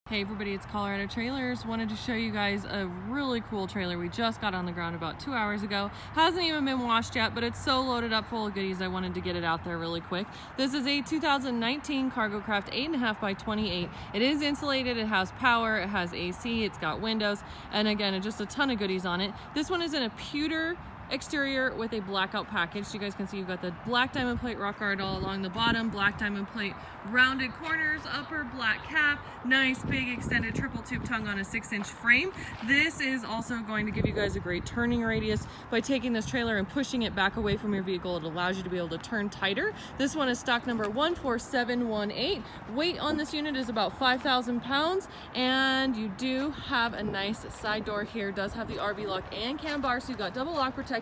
Hey everybody, it's Colorado Trailers. Wanted to show you guys a really cool trailer we just got on the ground about 2 hours ago. Hasn't even been washed yet, but it's so loaded up full of goodies I wanted to get it out there really quick. This is a 2019 Cargo Craft 8.5 by 28. It is insulated, it has power, it has AC, it's got windows, and again, just a ton of goodies on it. This one is in a pewter exterior with a blackout package. So you guys can see you've got the black diamond plate rock guard all along the bottom, black diamond plate rounded corners, upper black cap, nice big extended triple tube tongue on a 6-inch frame. This is also going to give you guys a great turning radius. By taking this trailer and pushing it back away from your vehicle, it allows you to be able to turn tighter. This one is stock number 14718. Weight on this unit is about 5,000 pounds, and you do have a nice side door here. It does have the RV lock and cam bar, so you've got double lock protection.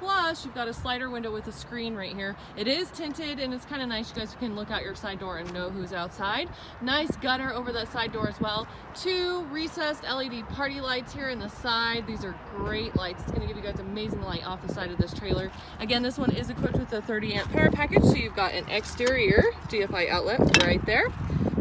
Plus, you've got a slider window with a screen right here. It is tinted, and it's kind of nice. You guys can look out your side door and know who's outside. Nice gutter over that side door as well. 2 recessed LED party lights here in the side. These are great lights. It's going to give you guys amazing light off the side of this trailer. Again, this one is equipped with a 30 amp power package, so you've got an exterior GFI outlet right there.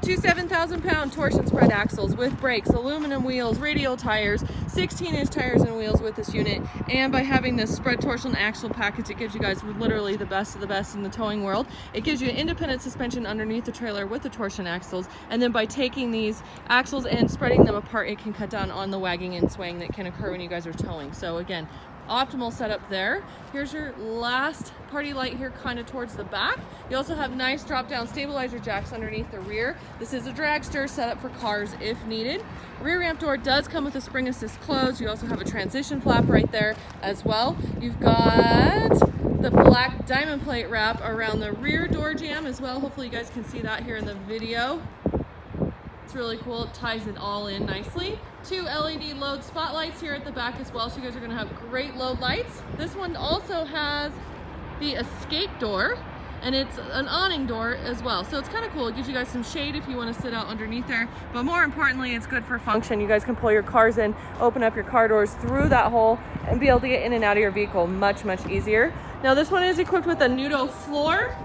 2 7,000-pound torsion spread axles with brakes, aluminum wheels, radial tires, 16-inch tires and wheels with this unit. And by having this spread torsion axle package, it gives you guys literally the best of the best in the towing world. It gives you an independent suspension underneath the trailer with the torsion axles. And then by taking these axles and spreading them apart, it can cut down on the wagging and swaying that can occur when you guys are towing. So again, optimal setup there. Here's your last party light here kind of towards the back. You also have nice drop down stabilizer jacks underneath the rear. This is a dragster set up for cars if needed. Rear ramp door does come with a spring assist close. You also have a transition flap right there as well. You've got the black diamond plate wrap around the rear door jamb as well. Hopefully you guys can see that here in the video. It's really cool. It ties it all in nicely. 2 LED load spotlights here at the back as well, so you guys are going to have great load lights. This one also has the escape door, and it's an awning door as well, so it's kind of cool. It gives you guys some shade if you want to sit out underneath there, but more importantly, it's good for function. You guys can pull your cars in, open up your car doors through that hole, and be able to get in and out of your vehicle much easier. Now this one is equipped with a nudo floor.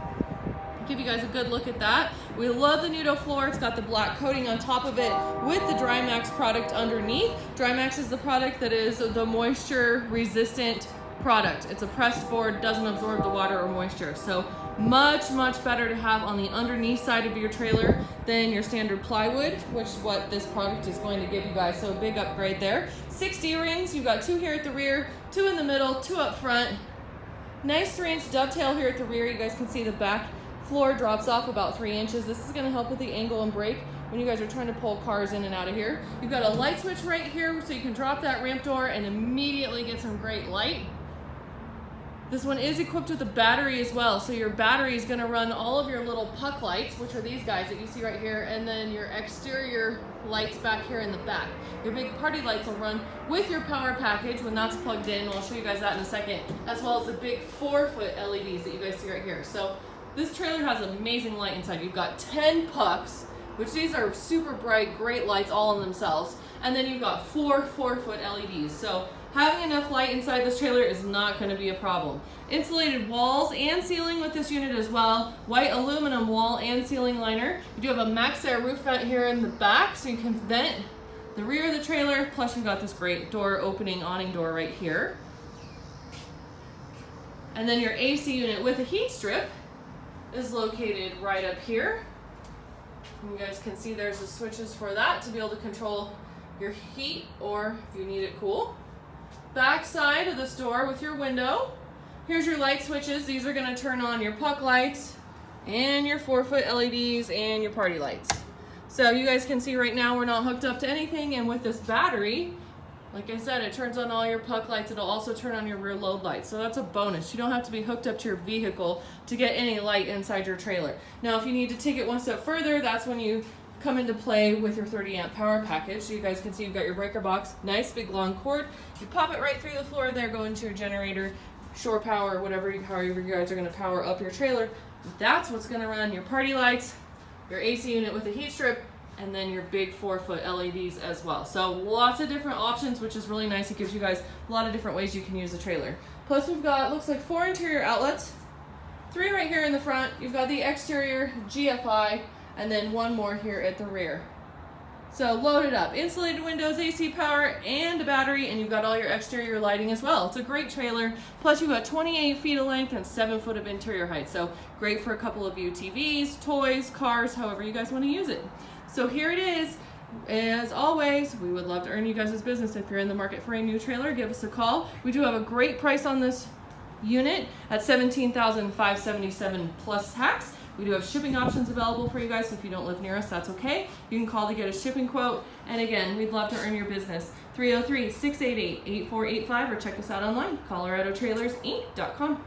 Give you guys a good look at that. We love the nudo floor. It's got the black coating on top of it with the Maxx product underneath. Maxx is the product that is the moisture resistant product. It's a pressed board, doesn't absorb the water or moisture. So much better to have on the underneath side of your trailer than your standard plywood, which is what this product is going to give you guys. So a big upgrade there. 6 D-rings. You've got 2 here at the rear, 2 in the middle, 2 up front. Nice 3-inch dovetail here at the rear. You guys can see the back floor drops off about 3 inches. This is going to help with the angle and brake when you guys are trying to pull cars in and out of here. You've got a light switch right here, so you can drop that ramp door and immediately get some great light. This one is equipped with a battery as well, so your battery is going to run all of your little puck lights, which are these guys that you see right here, and then your exterior lights back here in the back. Your big party lights will run with your power package when that's plugged in. I'll show you guys that in a second, as well as the big 4-foot LEDs that you guys see right here. So this trailer has amazing light inside. You've got 10 pucks, which these are super bright, great lights all in themselves. And then you've got 4 4-foot LEDs. So having enough light inside this trailer is not going to be a problem. Insulated walls and ceiling with this unit as well. White aluminum wall and ceiling liner. You do have a Maxx Air roof vent here in the back, so you can vent the rear of the trailer. Plus you've got this great door opening awning door right here. And then your AC unit with a heat strip is located right up here. You guys can see there's the switches for that to be able to control your heat or if you need it cool. Back side of this door with your window. Here's your light switches. These are going to turn on your puck lights and your 4-foot LEDs and your party lights. So you guys can see right now we're not hooked up to anything, and with this battery, like I said, it turns on all your puck lights. It'll also turn on your rear load lights. So that's a bonus. You don't have to be hooked up to your vehicle to get any light inside your trailer. Now, if you need to take it one step further, that's when you come into play with your 30 amp power package. So you guys can see you've got your breaker box, nice big long cord. You pop it right through the floor there, go into your generator, shore power, however you guys are gonna power up your trailer. That's what's gonna run your party lights, your AC unit with a heat strip, and then your big 4-foot LEDs as well. So lots of different options, which is really nice. It gives you guys a lot of different ways you can use the trailer. Plus we've got, looks like 4 interior outlets, 3 right here in the front. You've got the exterior GFI, and then 1 more here at the rear. So loaded up, insulated windows, AC power, and a battery, and you've got all your exterior lighting as well. It's a great trailer. Plus you've got 28 feet of length and 7 foot of interior height. So great for a couple of UTVs, toys, cars, however you guys want to use it. So here it is. As always, we would love to earn you guys' business. If you're in the market for a new trailer, give us a call. We do have a great price on this unit at $17,577 plus tax. We do have shipping options available for you guys, so if you don't live near us, that's okay. You can call to get a shipping quote. And again, we'd love to earn your business. 303-688-8485 or check us out online, ColoradoTrailersInc.com.